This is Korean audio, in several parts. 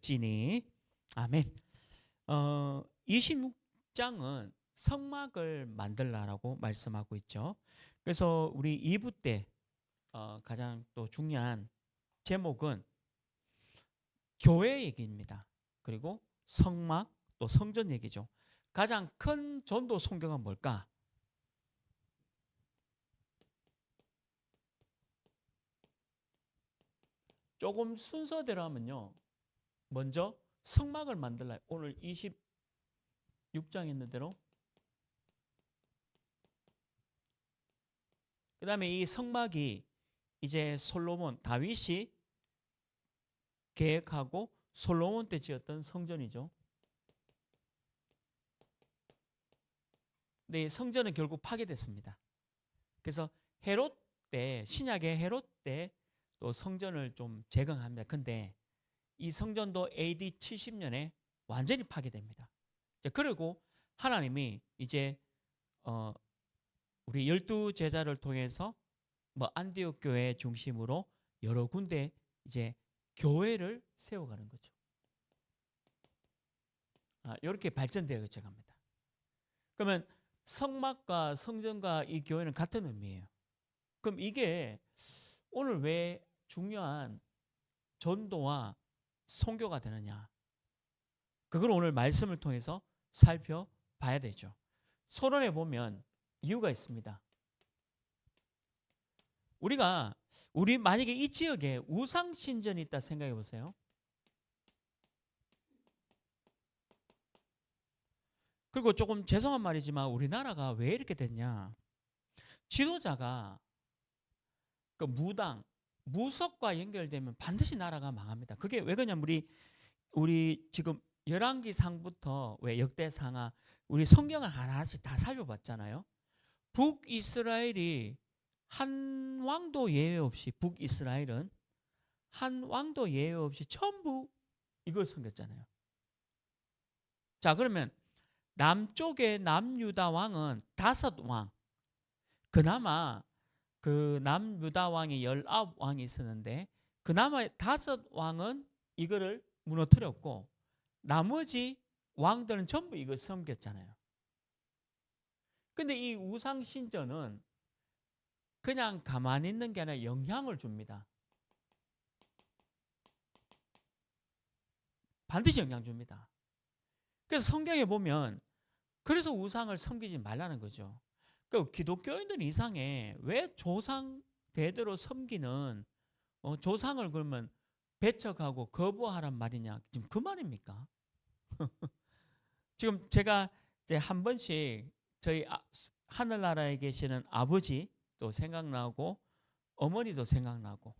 될지니. 아멘. 26장은 성막을 만들라라고 말씀하고 있죠. 그래서 우리 2부 때 가장 또 중요한 제목은 교회 얘기입니다. 그리고 성막 또 성전 얘기죠. 가장 큰 전도 성경은 뭘까? 조금 순서대로 하면요. 먼저 성막을 만들라. 오늘 26장 있는 대로. 그 다음에 이 성막이 이제 솔로몬, 다윗이 계획하고 솔로몬 때 지었던 성전이죠. 근데 이 성전은 결국 파괴됐습니다. 그래서 헤롯 때, 신약의 헤롯 때 또 성전을 좀 재건합니다. 근데 이 성전도 AD 70년에 완전히 파괴됩니다. 그리고 하나님이 이제 우리 12제자를 통해서 뭐 안디옥 교회 중심으로 여러 군데 이제 교회를 세워가는 거죠. 이렇게 발전되어 갑니다. 그러면 성막과 성전과 이 교회는 같은 의미예요. 그럼 이게 오늘 왜 중요한 전도와 선교가 되느냐? 그걸 오늘 말씀을 통해서 살펴봐야 되죠. 서론에 보면 이유가 있습니다. 우리 만약에 이 지역에 우상 신전이 있다 생각해 보세요. 그리고 조금 죄송한 말이지만 우리나라가 왜 이렇게 됐냐? 지도자가 그 무당, 무속과 연결되면 반드시 나라가 망합니다. 그게 왜 그러냐면 우리 지금 열왕기상부터 왜 역대상하 우리 성경을 하나씩 다 살펴봤잖아요. 북이스라엘이 한 왕도 예외 없이 북이스라엘은 한 왕도 예외 없이 전부 이걸 섬겼잖아요. 자, 그러면 남쪽의 남유다 왕은 5왕. 그나마 그 남유다 왕이 19왕이 있었는데 그나마 5왕은 이거를 무너뜨렸고 나머지 왕들은 전부 이걸 섬겼잖아요. 근데 이 우상 신전은 그냥 가만히 있는 게 아니라 영향을 줍니다. 반드시 영향 줍니다. 그래서 성경에 보면 그래서 우상을 섬기지 말라는 거죠. 그 기독교인들 이상에 왜 조상 대대로 섬기는 조상을 그러면 배척하고 거부하란 말이냐? 지금 그 말입니까? 지금 제가 이제 한 번씩 저희 하늘나라에 계시는 아버지 또 생각나고 어머니도 생각나고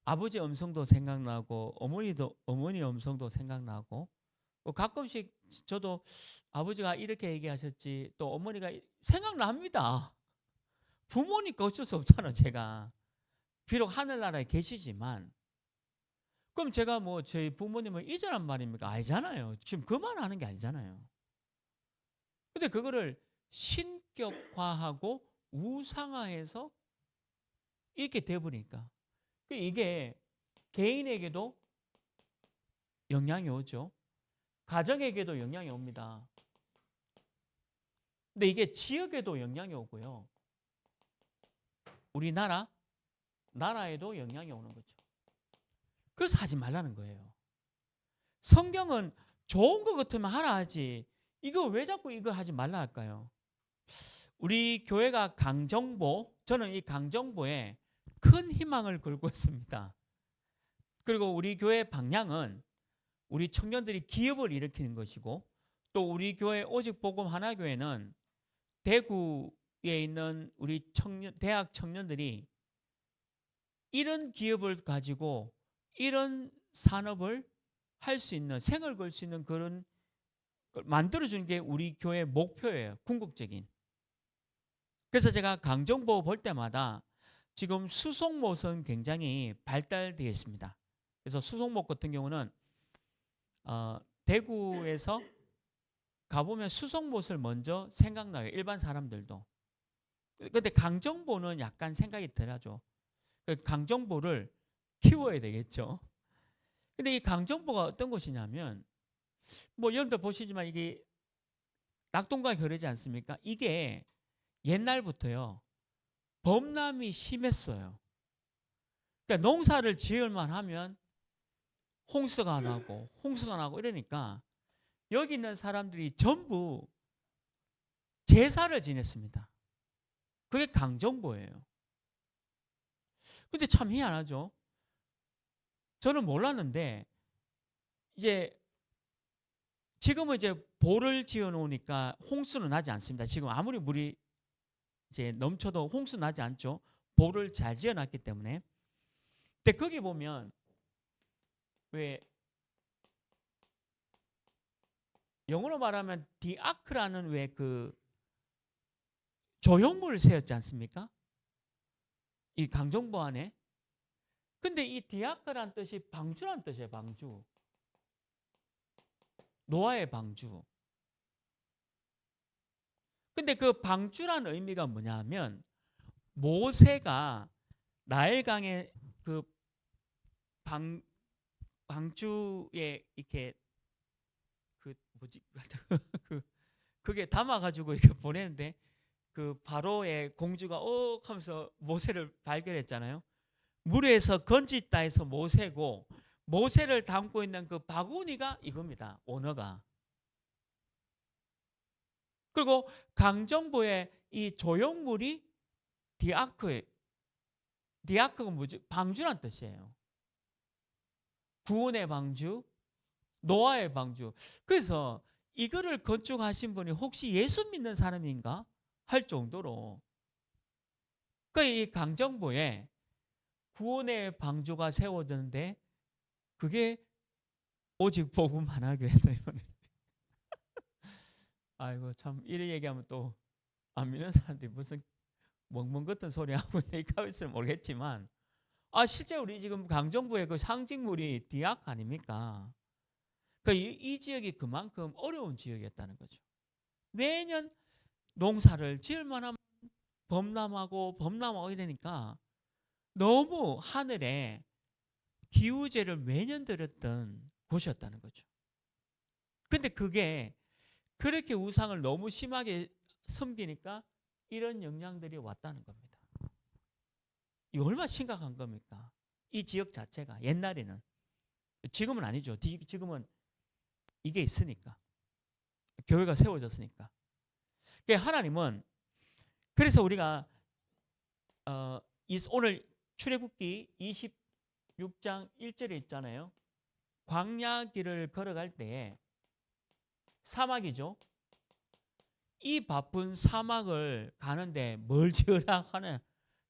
아버지 음성도 생각나고 어머니 음성도 생각나고 가끔씩 저도 아버지가 이렇게 얘기하셨지 또 어머니가 생각납니다. 부모니까 어쩔 수 없잖아. 제가 비록 하늘나라에 계시지만 그럼 제가 뭐 저희 부모님을 잊으란 말입니까? 아니잖아요. 지금 그 말 하는 게 아니잖아요. 근데 그거를 신격화하고 우상화해서 이렇게 돼버리니까 이게 개인에게도 영향이 오죠. 가정에게도 영향이 옵니다. 근데 이게 지역에도 영향이 오고요. 우리나라 나라에도 영향이 오는 거죠. 그래서 하지 말라는 거예요. 성경은 좋은 것 같으면 하라 하지. 이거 왜 자꾸 이거 하지 말라 할까요? 우리 교회가 강정보, 저는 이 강정보에 큰 희망을 걸고 있습니다. 그리고 우리 교회 방향은 우리 청년들이 기업을 일으키는 것이고 또 우리 교회 오직 복음 하나교회는 대구에 있는 우리 대학 청년들이 이런 기업을 가지고 이런 산업을 할 수 있는 생을 걸 수 있는 그런 걸 만들어주는 게 우리 교회의 목표예요. 궁극적인. 그래서 제가 강정보 볼 때마다 지금 수송못은 굉장히 발달되어 있습니다. 그래서 수송못 같은 경우는 대구에서 가보면 수송못을 먼저 생각나요. 일반 사람들도. 근데 강정보는 약간 생각이 덜하죠. 강정보를 키워야 되겠죠. 근데 이 강정보가 어떤 곳이냐면 뭐 여러분들 보시지만 이게 낙동강이 흐르지 않습니까? 이게 옛날부터요. 범람이 심했어요. 그러니까 농사를 지을만 하면 홍수가 나고 홍수가 나고 이러니까 여기 있는 사람들이 전부 제사를 지냈습니다. 그게 강정보예요. 근데 참 희한하죠. 저는 몰랐는데 이제 지금은 이제 보를 지어 놓으니까 홍수는 나지 않습니다. 지금 아무리 물이 이제 넘쳐도 홍수 나지 않죠. 보를 잘 지어 놨기 때문에. 근데 거기 보면 왜 영어로 말하면 디아크라는 왜 그 조형물을 세웠지 않습니까? 이 강정보 안에. 근데 이 디아크란 뜻이 방주란 뜻이에요. 방주. 노아의 방주. 근데 그 방주란 의미가 뭐냐면 모세가 나일강의 그 방주에 이렇게 그 뭐지 그 그게 담아가지고 이렇게 보내는데 그 바로의 공주가 하면서 모세를 발견했잖아요. 물에서 건짓다 해서 모세고 모세를 담고 있는 그 바구니가 이겁니다. 오너가. 그리고 강정보의 이 조형물이 디아크가 뭐지? 방주란 뜻이에요. 구원의 방주, 노아의 방주. 그래서 이거를 건축하신 분이 혹시 예수 믿는 사람인가 할 정도로 이 강정보에 구원의 방주가 세워졌는데 그게 오직 복음 하나 교회다. 아이고 참 이런 얘기하면 또 안 믿는 사람들이 무슨 멍멍 같은 소리 하고 있을지 모르겠지만 실제 우리 지금 강정부의 그 상징물이 디악 아닙니까? 이 지역이 그만큼 어려운 지역이었다는 거죠. 매년 농사를 지을 만한 범람하고 이러니까 너무 하늘에 기우제를 매년 드렸던 곳이었다는 거죠. 근데 그게 그렇게 우상을 너무 심하게 섬기니까 이런 영향들이 왔다는 겁니다. 이 얼마나 심각한 겁니까? 이 지역 자체가 옛날에는. 지금은 아니죠. 지금은 이게 있으니까. 교회가 세워졌으니까. 하나님은 그래서 우리가 오늘 출애굽기 26장 1절에 있잖아요. 광야 길을 걸어갈 때에 사막이죠. 이 바쁜 사막을 가는데 뭘 지으라 하는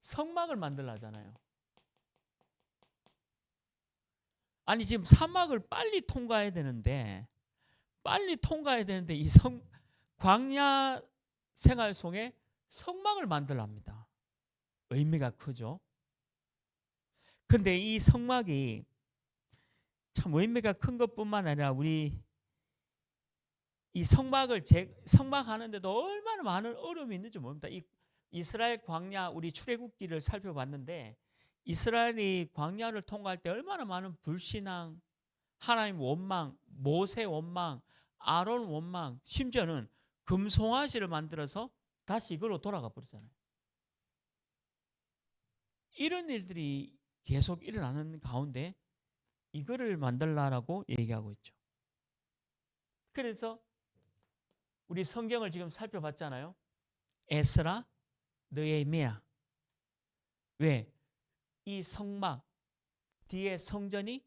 성막을 만들라 하잖아요. 아니 지금 사막을 빨리 통과해야 되는데 이 광야 생활 속에 성막을 만들라 합니다. 의미가 크죠. 근데 이 성막이 참 의미가 큰 것뿐만 아니라 우리 이 성막하는데도 얼마나 많은 어려움이 있는지 모릅니다. 이 이스라엘 광야 우리 출애굽기를 살펴봤는데 이스라엘이 광야를 통과할 때 얼마나 많은 불신앙, 하나님 원망, 모세 원망, 아론 원망, 심지어는 금송아지를 만들어서 다시 이걸로 돌아가 버리잖아요. 이런 일들이 계속 일어나는 가운데 이거를 만들라라고 얘기하고 있죠. 그래서 우리 성경을 지금 살펴봤잖아요. 에스라, 느헤미야. 왜? 이 성막 뒤에 성전이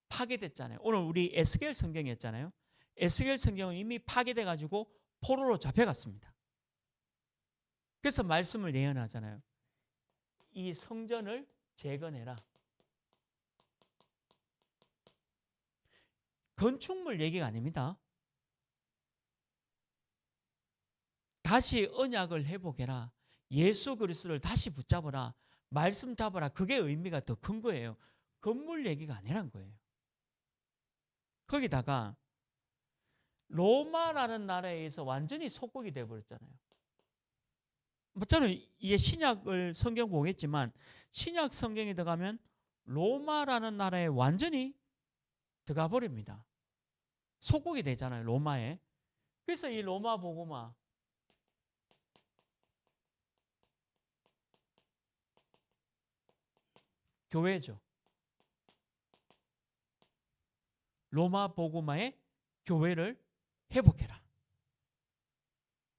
파괴됐잖아요. 오늘 우리 에스겔 성경이었잖아요. 에스겔 성경은 이미 파괴돼 가지고 포로로 잡혀갔습니다. 그래서 말씀을 예언하잖아요. 이 성전을 재건해라. 건축물 얘기가 아닙니다. 다시 언약을 회복해라. 예수 그리스도를 다시 붙잡아라. 말씀 잡아라. 그게 의미가 더 큰 거예요. 건물 얘기가 아니란 거예요. 거기다가 로마라는 나라에 의해서 완전히 속국이 되어버렸잖아요. 저는 이제 신약을 성경 보겠지만 신약 성경에 들어가면 로마라는 나라에 완전히 들어가 버립니다. 속국이 되잖아요, 로마에. 그래서 이 로마 복음화, 교회죠. 로마 복음화의 교회를 회복해라.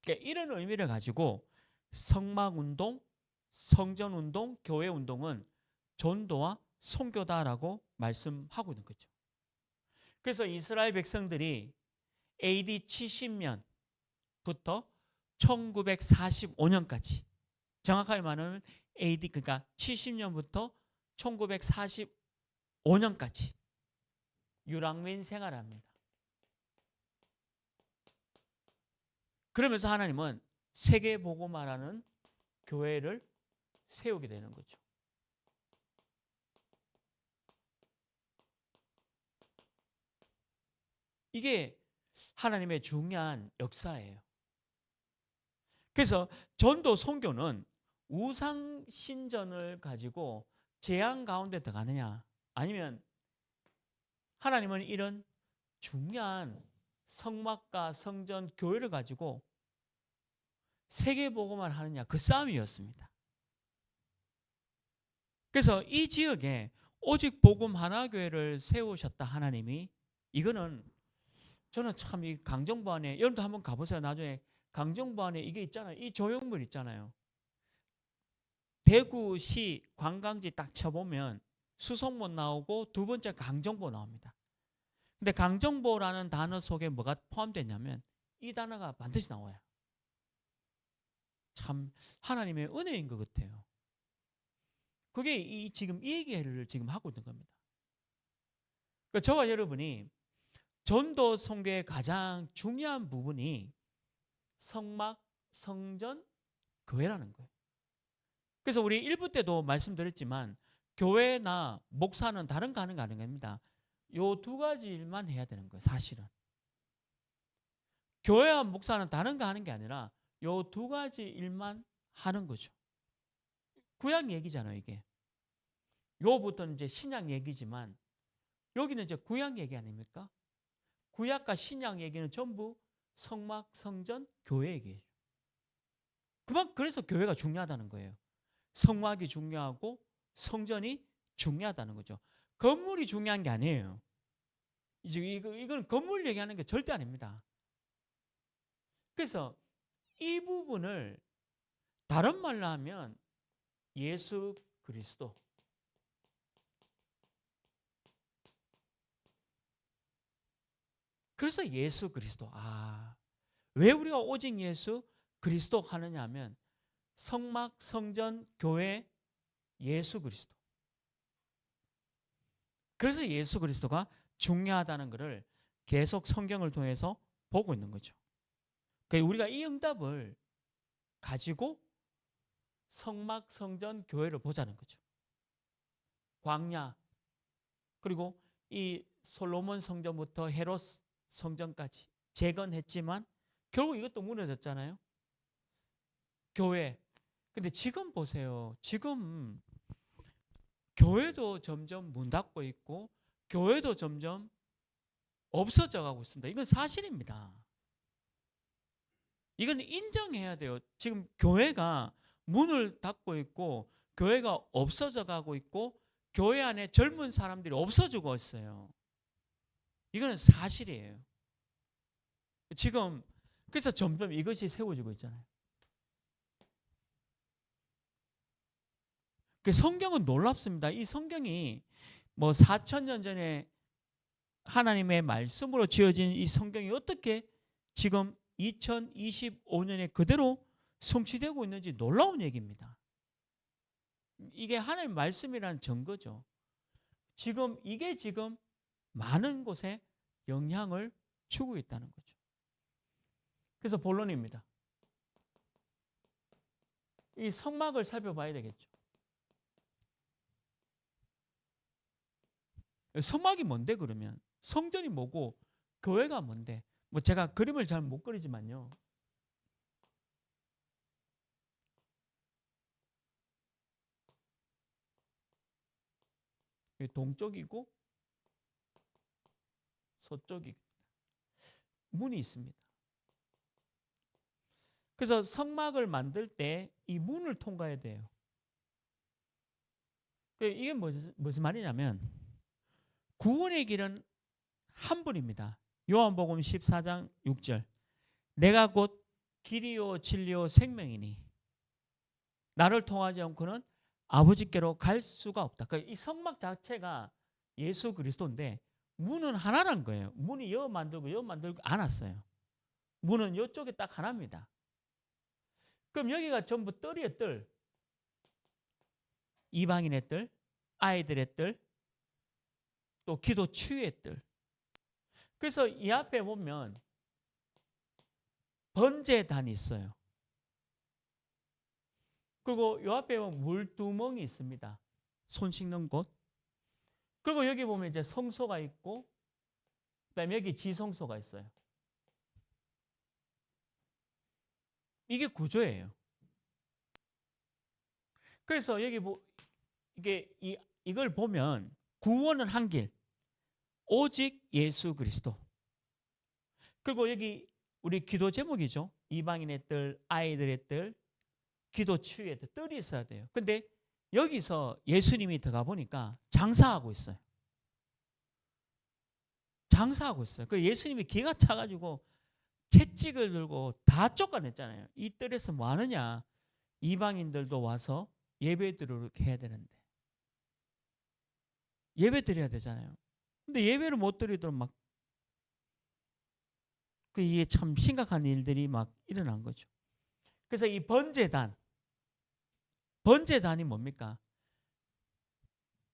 그러니까 이런 의미를 가지고 성막운동, 성전운동, 교회운동은 전도와 선교다라고 말씀하고 있는 거죠. 그래서 이스라엘 백성들이 AD 70년부터 1945년까지, 정확하게 말하면 AD, 그러니까 70년부터 1945년까지 유랑민 생활을 합니다. 그러면서 하나님은 세계복음화라는 교회를 세우게 되는 거죠. 이게 하나님의 중요한 역사예요. 그래서 전도 선교는 우상 신전을 가지고 재앙 가운데 들어가느냐, 아니면 하나님은 이런 중요한 성막과 성전 교회를 가지고 세계 복음을 하느냐, 그 싸움이었습니다. 그래서 이 지역에 오직 복음 하나 교회를 세우셨다 하나님이, 이거는 저는 참 이 강정부 안에, 여러분도 한번 가보세요. 나중에 강정부 안에 이게 있잖아요. 이 조형물 있잖아요. 대구시 관광지 딱 쳐보면 수성못 나오고 두 번째 강정보 나옵니다. 근데 강정보라는 단어 속에 뭐가 포함되냐면 이 단어가 반드시 나와요. 참 하나님의 은혜인 것 같아요. 그게 지금 이 얘기를 지금 하고 있는 겁니다. 그러니까 저와 여러분이 전도 선교의 가장 중요한 부분이 성막, 성전, 교회라는 거예요. 그래서 우리 1부 때도 말씀드렸지만 교회나 목사는 다른 거 하는 거 아닙니다. 요 두 가지 일만 해야 되는 거예요, 사실은. 교회와 목사는 다른 거 하는 게 아니라 요 두 가지 일만 하는 거죠. 구약 얘기잖아요, 이게. 요부터는 이제 신약 얘기지만 여기는 이제 구약 얘기 아닙니까? 구약과 신약 얘기는 전부 성막, 성전, 교회 얘기예요. 그래서 교회가 중요하다는 거예요. 성막이 중요하고 성전이 중요하다는 거죠. 건물이 중요한 게 아니에요. 이건 건물 얘기하는 게 절대 아닙니다. 그래서 이 부분을 다른 말로 하면 예수 그리스도. 그래서 예수 그리스도. 왜 우리가 오직 예수 그리스도 하느냐 하면 성막, 성전, 교회, 예수 그리스도. 그래서 예수 그리스도가 중요하다는 것을 계속 성경을 통해서 보고 있는 거죠. 그러니까 우리가 이 응답을 가지고 성막, 성전, 교회를 보자는 거죠. 광야, 그리고 이 솔로몬 성전부터 헤롯 성전까지 재건했지만 결국 이것도 무너졌잖아요. 교회. 근데 지금 보세요. 지금 교회도 점점 문 닫고 있고 교회도 점점 없어져 가고 있습니다. 이건 사실입니다. 이건 인정해야 돼요. 지금 교회가 문을 닫고 있고 교회가 없어져 가고 있고 교회 안에 젊은 사람들이 없어지고 있어요. 이거는 사실이에요. 지금 그래서 점점 이것이 세워지고 있잖아요. 그 성경은 놀랍습니다. 이 성경이 뭐 4,000년 전에 하나님의 말씀으로 지어진 이 성경이 어떻게 지금 2025년에 그대로 성취되고 있는지 놀라운 얘기입니다. 이게 하나님의 말씀이라는 증거죠. 이게 지금 많은 곳에 영향을 주고 있다는 거죠. 그래서 본론입니다. 이 성막을 살펴봐야 되겠죠. 성막이 뭔데 그러면? 성전이 뭐고 교회가 뭔데? 뭐 제가 그림을 잘 못 그리지만요. 동쪽이고 서쪽이 문이 있습니다. 그래서 성막을 만들 때 이 문을 통과해야 돼요. 이게 무슨 말이냐면 구원의 길은 한 분입니다. 요한복음 14장 6절. 내가 곧 길이요 진리요 생명이니 나를 통하지 않고는 아버지께로 갈 수가 없다. 이 성막 자체가 예수 그리스도인데 문은 하나란 거예요. 문이 여 만들고 안 왔어요. 문은 이쪽에 딱 하나입니다. 그럼 여기가 전부 뜰이에요, 뜰. 이방인의 뜰, 아이들의 뜰, 또 기도 치유의 뜰. 그래서 이 앞에 보면 번제단이 있어요. 그리고 이 앞에 보면 물두멍이 있습니다. 손 씻는 곳. 그리고 여기 보면 이제 성소가 있고, 그다음에 여기 지성소가 있어요. 이게 구조예요. 그래서 여기 이걸 보면 구원은 한 길, 오직 예수 그리스도. 그리고 여기 우리 기도 제목이죠. 이방인의 뜰, 아이들의 뜰, 기도 치유의 뜰, 뜰이 있어야 돼요. 근데 여기서 예수님이 들어가 보니까 장사하고 있어요. 장사하고 있어요. 그 예수님이 기가 차가지고 채찍을 들고 다 쫓아냈잖아요. 이 뜰에서 뭐 하느냐? 이방인들도 와서 예배 드리도록 해야 되는데. 예배 드려야 되잖아요. 근데 예배를 못 드리도록 막 이게 참 심각한 일들이 막 일어난 거죠. 그래서 이 번제단이 뭡니까?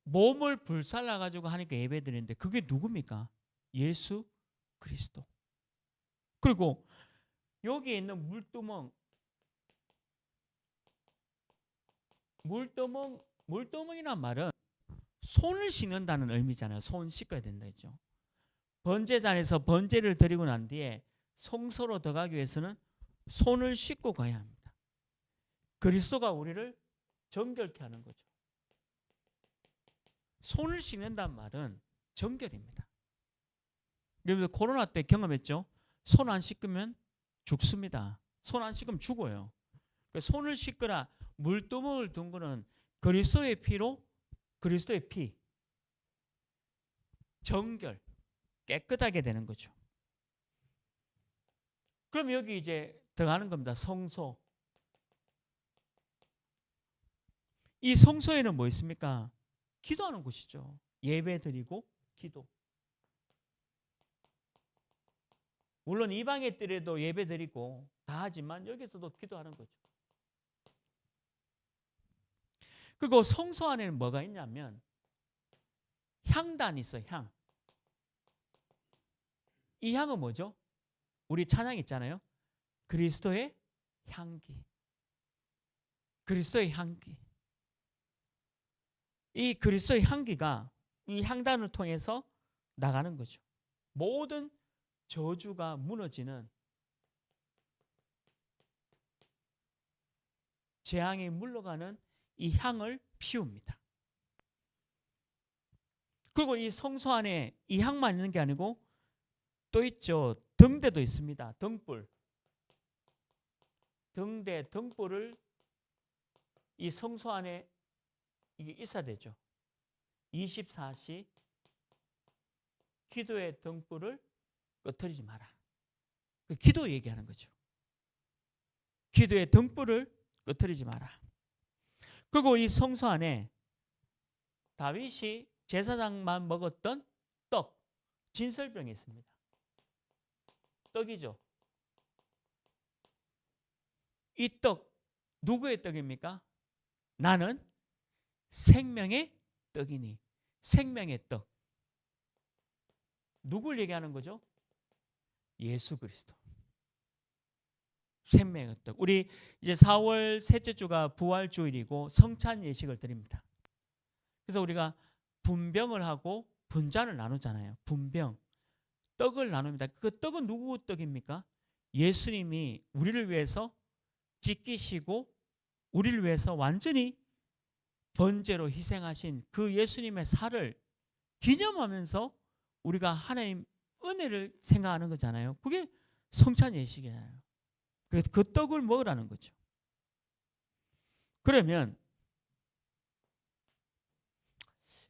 몸을 불살라 가지고 하니까 예배 드리는데 그게 누굽니까? 예수 그리스도. 그리고 여기에 있는 물두멍이란 말은 손을 씻는다는 의미잖아요. 손 씻어야 된다 했죠. 번제단에서 번제를 드리고 난 뒤에 성소로 들어가기 위해서는 손을 씻고 가야 합니다. 그리스도가 우리를 정결케 하는 거죠. 손을 씻는다는 말은 정결입니다. 여러분 코로나 때 경험했죠? 손 안 씻으면 죽습니다. 손 안 씻으면 죽어요. 손을 씻거나 물두멍을 둔 거는 그리스도의 피로, 그리스도의 피, 정결, 깨끗하게 되는 거죠. 그럼 여기 이제 들어가는 겁니다. 성소. 이 성소에는 뭐 있습니까? 기도하는 곳이죠. 예배 드리고 기도. 물론 이방의 뜰에도 예배 드리고 다 하지만 여기서도 기도하는 거죠. 그리고 성소 안에는 뭐가 있냐면 향단이 있어요. 향. 이 향은 뭐죠? 우리 찬양 있잖아요. 그리스도의 향기. 그리스도의 향기. 이 그리스도의 향기가 이 향단을 통해서 나가는 거죠. 모든 저주가 무너지는, 재앙이 물러가는 이 향을 피웁니다. 그리고 이 성소 안에 이 향만 있는 게 아니고 또 있죠. 등대도 있습니다. 등불. 등불을 이 성소 안에 이게 있어야 되죠. 24시 기도의 등불을 꺼트리지 마라. 그 기도 얘기하는 거죠. 기도의 등불을 꺼트리지 마라. 그리고 이 성소 안에 다윗이 제사장만 먹었던 떡, 진설병이 있습니다. 떡이죠. 이 떡, 누구의 떡입니까? 나는 생명의 떡이니. 생명의 떡. 누굴 얘기하는 거죠? 예수 그리스도. 생명의 떡. 우리 이제 4월 셋째 주가 부활 주일이고 성찬 예식을 드립니다. 그래서 우리가 분병을 하고 분잔을 나누잖아요. 분병. 떡을 나눕니다. 그 떡은 누구 떡입니까? 예수님이 우리를 위해서 찢기시고 우리를 위해서 완전히 번제로 희생하신 그 예수님의 살을 기념하면서 우리가 하나님 은혜를 생각하는 거잖아요. 그게 성찬 예식이잖아요. 그 떡을 먹으라는 거죠. 그러면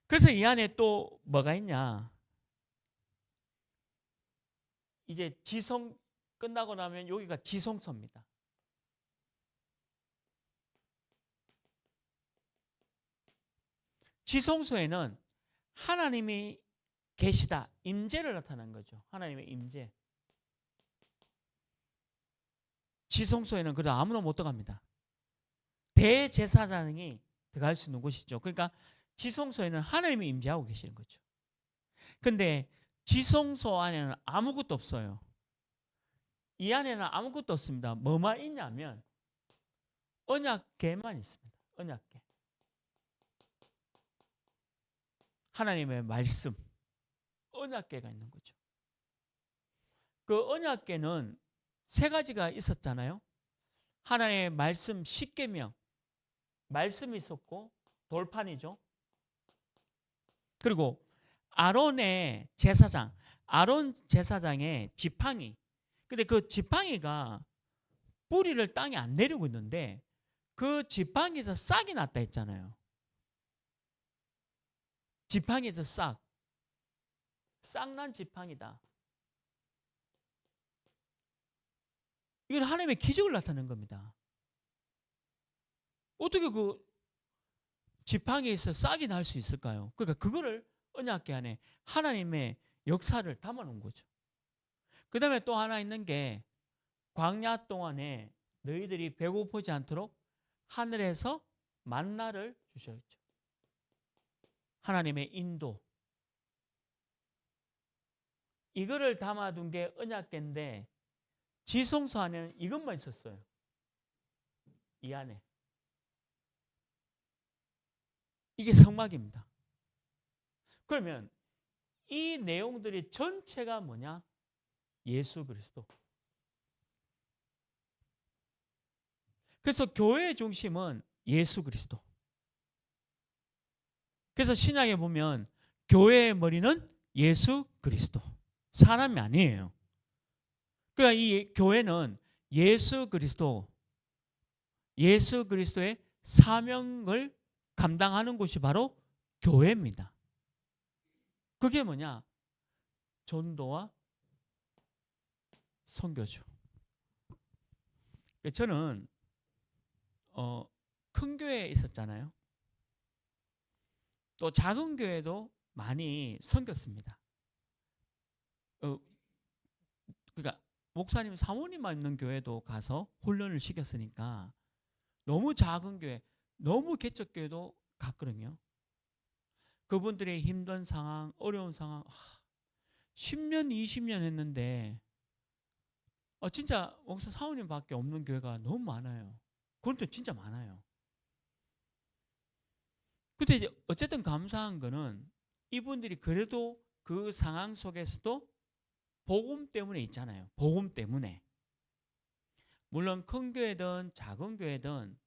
그래서 이 안에 또 뭐가 있냐? 이제 지성 끝나고 나면 여기가 지성소입니다. 지성소에는 하나님이 계시다, 임재를 나타낸 거죠. 하나님의 임재. 지성소에는 그래도 아무나 못 들어갑니다. 대제사장이 들어갈 수 있는 곳이죠. 그러니까 지성소에는 하나님이 임재하고 계시는 거죠. 근데 지성소 안에는 아무것도 없어요. 이 안에는 아무것도 없습니다. 뭐만 있냐면 언약궤만 있습니다. 언약궤. 하나님의 말씀, 언약궤가 있는 거죠. 그 언약궤는 세 가지가 있었잖아요. 하나님의 말씀 10계명, 말씀이 있었고 돌판이죠. 그리고 아론의 제사장, 아론 제사장의 지팡이. 근데 그 지팡이가 뿌리를 땅에 안 내리고 있는데 그 지팡이에서 싹이 났다 했잖아요. 지팡이에서 싹난 지팡이다. 이건 하나님의 기적을 나타낸 겁니다. 어떻게 그 지팡이에서 싹이 날 수 있을까요? 그러니까 그거를 언약궤 안에 하나님의 역사를 담아놓은 거죠. 그 다음에 또 하나 있는 게 광야 동안에 너희들이 배고프지 않도록 하늘에서 만나를 주셨죠. 하나님의 인도. 이거를 담아둔 게 언약궤인데 지성소 안에는 이것만 있었어요. 이 안에. 이게 성막입니다. 그러면 이 내용들이 전체가 뭐냐? 예수 그리스도. 그래서 교회의 중심은 예수 그리스도. 그래서 신약에 보면 교회의 머리는 예수 그리스도. 사람이 아니에요. 그러니까 이 교회는 예수 그리스도의 사명을 감당하는 곳이 바로 교회입니다. 그게 뭐냐? 전도와 선교죠. 저는 큰 교회에 있었잖아요. 또 작은 교회도 많이 섬겼습니다. 그러니까 목사님, 사모님만 있는 교회도 가서 훈련을 시켰으니까 너무 작은 교회, 너무 개척교회도 갔거든요. 그분들의 힘든 상황, 어려운 상황, 10년, 20년 했는데 진짜 목사 사모님밖에 없는 교회가 너무 많아요. 그런데 진짜 많아요. 근데 이제 어쨌든 감사한 거는 이분들이 그래도 그 상황 속에서도 복음 때문에 있잖아요. 복음 때문에. 물론 큰 교회든 작은 교회든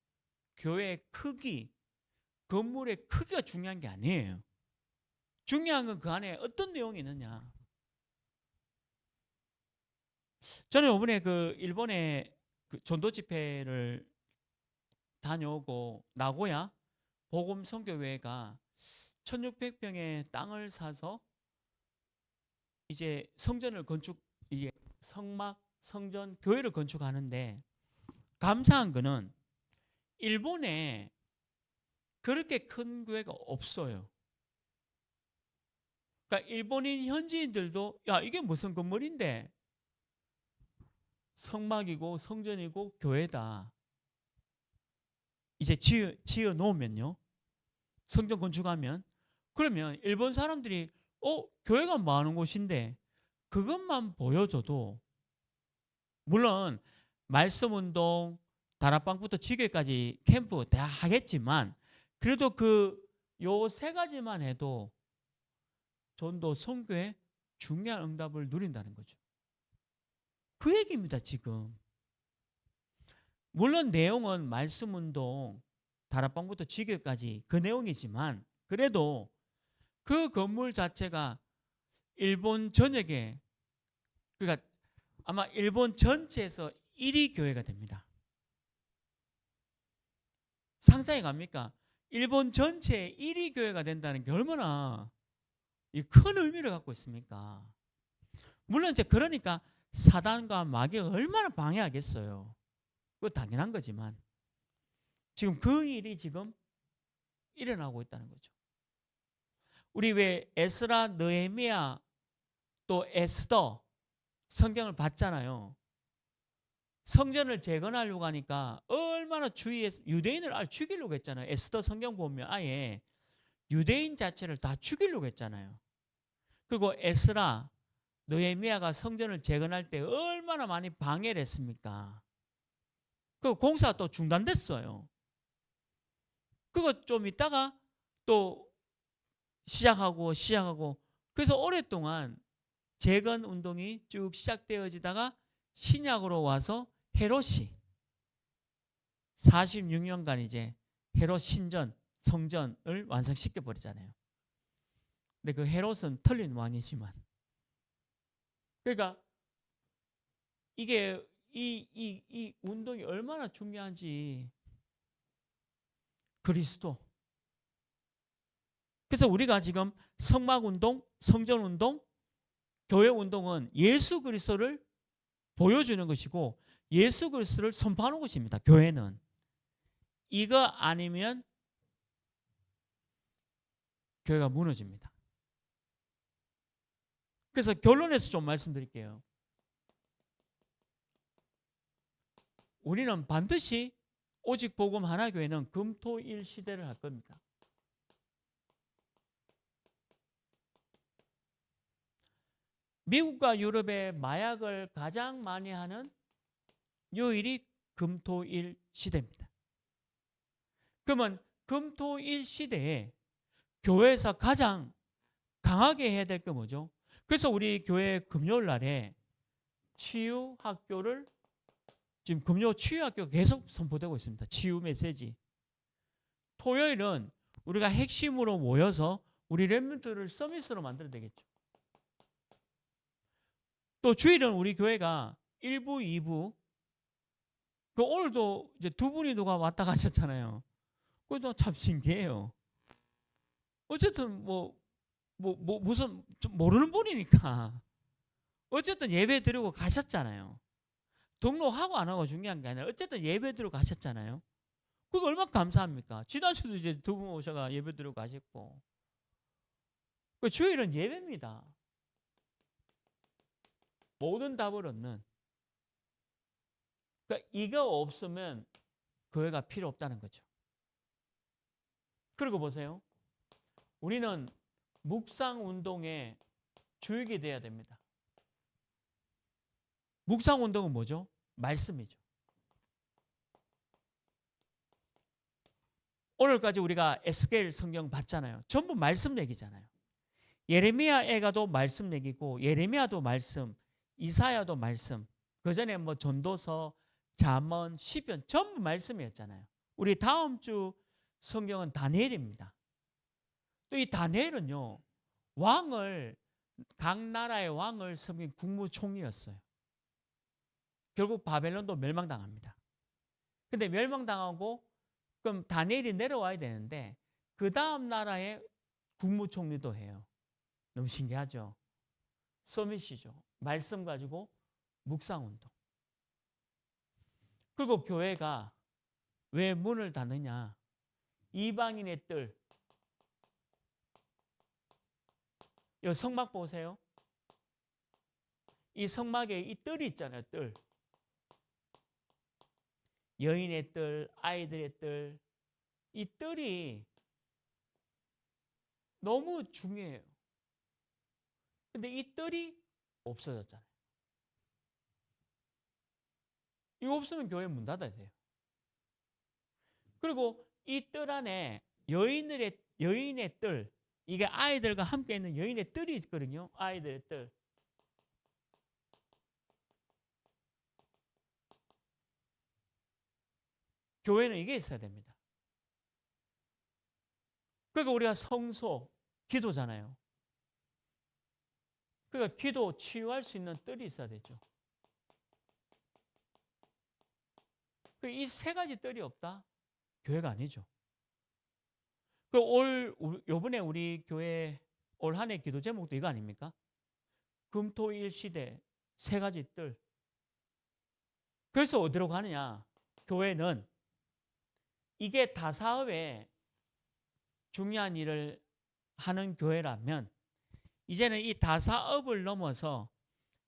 교회의 크기, 건물의 크기가 중요한 게 아니에요. 중요한 건 그 안에 어떤 내용이 있느냐. 저는 이번에 그 일본에 그 전도 집회를 다녀오고 나고야 복음 선교회가 1600평의 땅을 사서 이제 성전을 이게 성막, 성전, 교회를 건축하는데 감사한 거는 일본에 그렇게 큰 교회가 없어요. 그러니까 일본인 현지인들도 야, 이게 무슨 건물인데 성막이고 성전이고 교회다. 이제 지어 놓으면요. 성전 건축하면 그러면 일본 사람들이 교회가 많은 곳인데 그것만 보여줘도 물론 말씀 운동, 다락방부터 지교까지 캠프 다 하겠지만 그래도 요 세 가지만 해도 전도 선교의 중요한 응답을 누린다는 거죠. 그 얘기입니다, 지금. 물론 내용은 말씀 운동, 다락방부터 지교까지 그 내용이지만 그래도 그 건물 자체가 일본 전역에 그러니까 아마 일본 전체에서 1위 교회가 됩니다. 상상이 갑니까? 일본 전체의 1위 교회가 된다는 게 얼마나 큰 의미를 갖고 있습니까? 물론 이제 그러니까 사단과 마귀가 얼마나 방해하겠어요. 그거 당연한 거지만 지금 그 일이 지금 일어나고 있다는 거죠. 우리 왜 에스라, 느헤미야 또 에스더 성경을 봤잖아요. 성전을 재건하려고 하니까 얼마나 주위에서 유대인을 죽이려고 했잖아요. 에스더 성경 보면 아예 유대인 자체를 다 죽이려고 했잖아요. 그리고 에스라, 느헤미야가 성전을 재건할 때 얼마나 많이 방해를 했습니까? 그 공사가 또 중단됐어요. 그거 좀 있다가 또 시작하고 그래서 오랫동안 재건 운동이 쭉 시작되어지다가 신약으로 와서 헤롯이 46년간 이제 헤롯 신전 성전을 완성시켜 버리잖아요. 근데 그 헤롯은 틀린 왕이지만 그러니까 이게 이 운동이 얼마나 중요한지 그리스도. 그래서 우리가 지금 성막 운동, 성전 운동, 교회 운동은 예수 그리스도를 보여주는 것이고 예수 그리스도를 선포하는 것입니다. 교회는 이거 아니면 교회가 무너집니다. 그래서 결론에서 좀 말씀드릴게요. 우리는 반드시 오직 복음 하나 교회는 금토일 시대를 할 겁니다. 미국과 유럽의 마약을 가장 많이 하는 요일이 금토일 시대입니다. 그러면 금토일 시대에 교회에서 가장 강하게 해야 될 게 뭐죠? 그래서 우리 교회 금요일 날에 치유 학교를 지금 금요 치유 학교 계속 선포되고 있습니다. 치유 메시지. 토요일은 우리가 핵심으로 모여서 우리 렘넌트를 서밋으로 만들어야 되겠죠. 또 주일은 우리 교회가 1부, 2부. 그 오늘도 이제 두 분이 누가 왔다 가셨잖아요. 그것도 참 신기해요. 어쨌든 무슨 좀 모르는 분이니까 어쨌든 예배 드리고 가셨잖아요. 등록하고 안 하고 중요한 게 아니라 어쨌든 예배 드리고 가셨잖아요. 그거 얼마나 감사합니까? 지난주도 이제 두 분 오셔가 예배 드리고 가셨고. 그 주일은 예배입니다. 모든 답을 얻는. 그러니까 이거 없으면 교회가 필요 없다는 거죠. 그리고 보세요. 우리는 묵상 운동의 주역이 돼야 됩니다. 묵상 운동은 뭐죠? 말씀이죠. 오늘까지 우리가 에스겔 성경 봤잖아요. 전부 말씀 얘기잖아요. 예레미야 애가도 말씀 얘기고 예레미야도 말씀, 이사야도 말씀. 그 전에 뭐 전도서, 잠언, 시편 전부 말씀이었잖아요. 우리 다음 주 성경은 다니엘입니다. 또 이 다니엘은요. 각 나라의 왕을 섬긴 국무총리였어요. 결국 바벨론도 멸망당합니다. 근데 멸망당하고 그럼 다니엘이 내려와야 되는데 그 다음 나라의 국무총리도 해요. 너무 신기하죠? 서밋이죠. 말씀 가지고 묵상운동. 그리고 교회가 왜 문을 닫느냐? 이방인의 뜰. 이 성막 보세요. 이 성막에 이 뜰이 있잖아요. 뜰. 여인의 뜰, 아이들의 뜰. 이 뜰이 너무 중요해요. 근데 이 뜰이 없어졌잖아요. 이거 없으면 교회 문 닫아야 돼요. 그리고 이 뜰 안에 여인의 뜰, 이게 아이들과 함께 있는 여인의 뜰이 있거든요. 아이들의 뜰. 교회는 이게 있어야 됩니다. 그러니까 우리가 성소, 기도잖아요. 그러니까 기도 치유할 수 있는 뜰이 있어야 되죠. 이 세 가지 뜰이 없다? 교회가 아니죠. 요번에 우리 교회 올 한 해 기도 제목도 이거 아닙니까? 금토일 시대 세 가지 뜰. 그래서 어디로 가느냐? 교회는 이게 다사업에 중요한 일을 하는 교회라면 이제는 이 다사업을 넘어서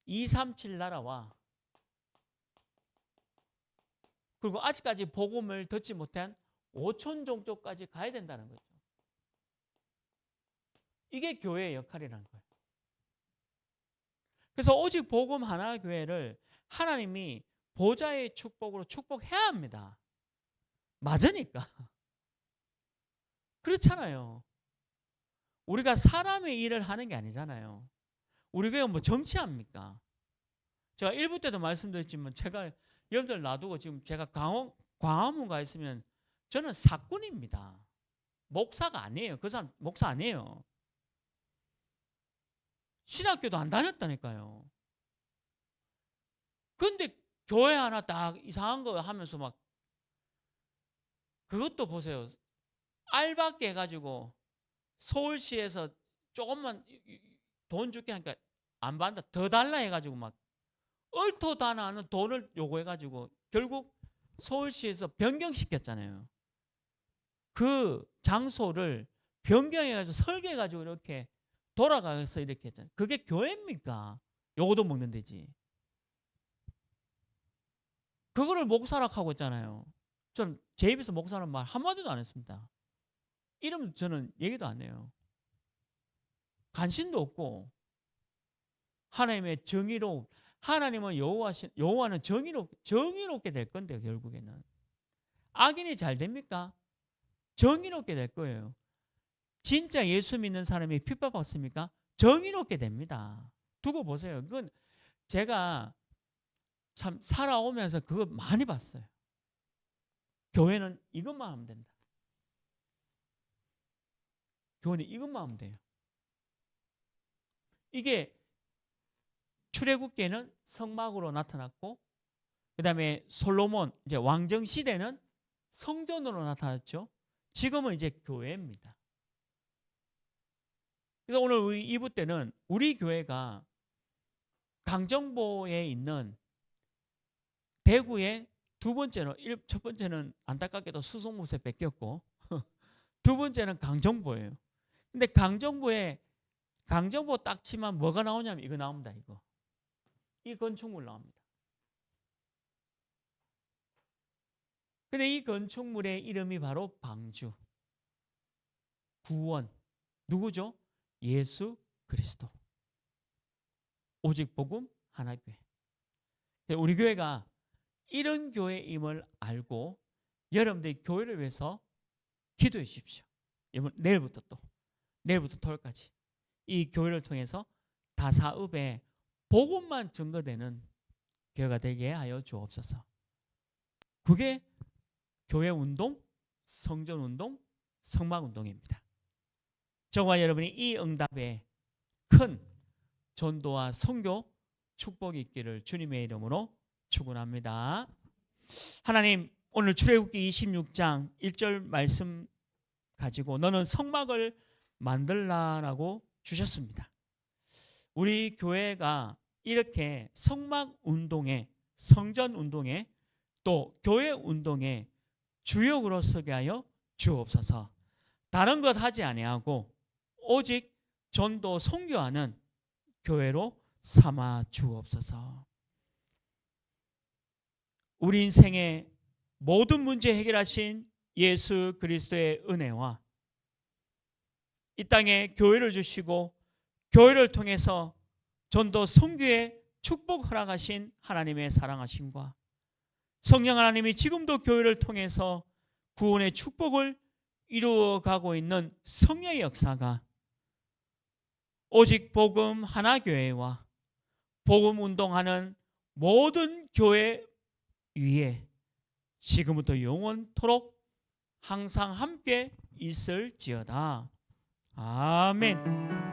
237 나라와 그리고 아직까지 복음을 듣지 못한 5천 종족까지 가야 된다는 거죠. 이게 교회의 역할이라는 거예요. 그래서 오직 복음 하나 교회를 하나님이 보좌의 축복으로 축복해야 합니다. 맞으니까. 그렇잖아요. 우리가 사람의 일을 하는 게 아니잖아요. 우리 교회가 뭐 정치합니까? 제가 1부 때도 말씀드렸지만 제가 여러분들 놔두고 지금 제가 광화문 가 있으면 저는 사꾼입니다. 목사가 아니에요. 그 사람 목사 아니에요. 신학교도 안 다녔다니까요. 근데 교회 하나 딱 이상한 거 하면서 막 그것도 보세요. 알바게 해가지고 서울시에서 조금만 돈 줄게 하니까 안 받는다. 더 달라 해가지고 막 얼토당하는 돈을 요구해가지고 결국 서울시에서 변경시켰잖아요. 그 장소를 변경해가지고 설계해가지고 이렇게 돌아가서 이렇게 했잖아요. 그게 교회입니까? 요거도 먹는 데지. 그거를 목사라고 하고 있잖아요. 저는 제 입에서 목사는 말 한마디도 안 했습니다. 이름 저는 얘기도 안 해요. 관심도 없고 하나님의 정의로 하나님은 여호와는 정의롭게 될 건데 결국에는 악인이 잘 됩니까? 정의롭게 될 거예요. 진짜 예수 믿는 사람이 핍박받습니까? 정의롭게 됩니다. 두고 보세요. 그건 제가 참 살아오면서 그거 많이 봤어요. 교회는 이것만 하면 된다. 교회는 이것만 하면 돼요. 이게 출애굽기에는 성막으로 나타났고 그다음에 솔로몬 이제 왕정 시대는 성전으로 나타났죠. 지금은 이제 교회입니다. 그래서 오늘 우리 2부 때는 우리 교회가 강정보에 있는 대구의 두 번째로 첫 번째는 안타깝게도 수송못에 뺏겼고 두 번째는 강정보예요. 근데 강정보 딱 치면 뭐가 나오냐면 이거 나옵니다. 이 건축물 나옵니다. 근데 이 건축물의 이름이 바로 방주, 구원. 누구죠? 예수 그리스도. 오직 복음 하나 교회. 우리 교회가 이런 교회임을 알고 여러분들이 교회를 위해서 기도해 주십시오. 내일부터 토요일까지 이 교회를 통해서 다사읍에 복음만 증거되는 교회가 되게 하여 주옵소서. 그게 교회 운동, 성전 운동, 성막 운동입니다. 저와 여러분이 이 응답에 큰 전도와 선교 축복이 있기를 주님의 이름으로 축원합니다. 하나님, 오늘 출애굽기 26장 1절 말씀 가지고 너는 성막을 만들라라고 주셨습니다. 우리 교회가 이렇게 성막 운동에, 성전 운동에, 또 교회 운동에 주역으로 서게 하여 주옵소서. 다른 것 하지 아니하고 오직 전도 선교하는 교회로 삼아 주옵소서. 우리 인생의 모든 문제 해결하신 예수 그리스도의 은혜와 이 땅에 교회를 주시고 교회를 통해서 전도 선교의 축복 허락하신 하나님의 사랑하심과 성령 하나님이 지금도 교회를 통해서 구원의 축복을 이루어가고 있는 성령의 역사가 오직 복음 하나 교회와 복음 운동하는 모든 교회 위에 지금부터 영원토록 항상 함께 있을지어다. 아멘.